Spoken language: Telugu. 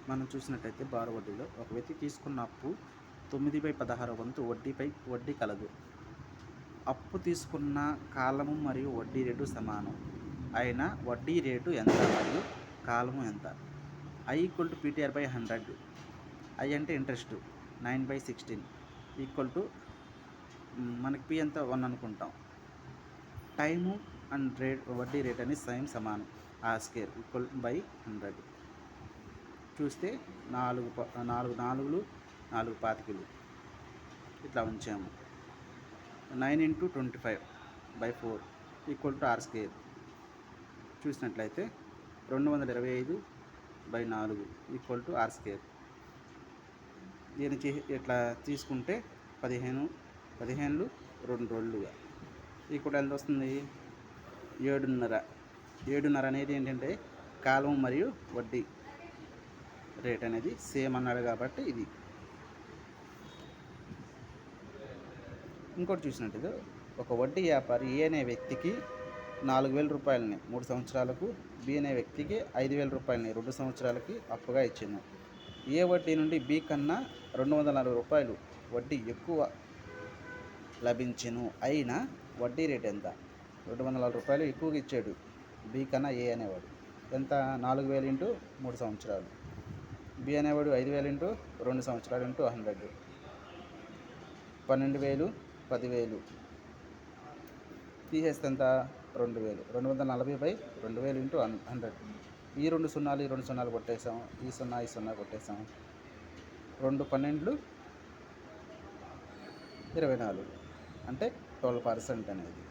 మనం చూసినట్టయితే బారు వడ్డీలో ఒక వ్యక్తి తీసుకున్న అప్పు 9/16 వంతు వడ్డీ కలదు. అప్పు తీసుకున్న కాలము మరియు వడ్డీ రేటు సమానం అయిన వడ్డీ రేటు ఎంత మరియు కాలము ఎంత? I = PTR/100. I అంటే ఇంట్రెస్ట్ 9/16 ఈక్వల్ టు మనకి P ఎంత 1 అనుకుంటాం. టైము అండ్ వడ్డీ రేట్ అనేది సమానం. R² = 100. చూస్తే 4 4 25 ఇట్లా ఉంచాము. 9 × 25/4 = R². చూసినట్లయితే 225/4 = R². దీన్ని ఇట్లా తీసుకుంటే 15 2 రోజులుగా ఇక్కడ ఎంత వస్తుంది? 7.5. 7.5 అనేది ఏంటంటే కాలం మరియు వడ్డీ రేట్ అనేది సేమ్ అన్నాడు కాబట్టి ఇది. ఇంకోటి చూసినట్టయితే ఒక వడ్డీ వ్యాపారి ఏ అనే వ్యక్తికి 4,000 రూపాయలని 3 సంవత్సరాలకు, బి అనే వ్యక్తికి 5,000 రూపాయలని 2 సంవత్సరాలకి అప్పుగా ఇచ్చింది. ఏ వడ్డీ నుండి బి కన్నా 240 రూపాయలు వడ్డీ ఎక్కువ లభించెను అయినా వడ్డీ రేట్ ఎంత? 240 రూపాయలు ఎక్కువగా ఇచ్చాడు బి కన్నా ఏ అనేవాడు. ఎంత? 4,000 × 3 సంవత్సరాలు. బి అనేవాడు 5,000 × 2 సంవత్సరాలు × 100. 12,000 10,000 తీసేస్తే ఎంత? 2,000. 240/2000 × 100. ఈ 2 సున్నాలు కొట్టేసాం, ఈ 0 కొట్టేసాం. 2 12 24 అంటే 12% అనేది.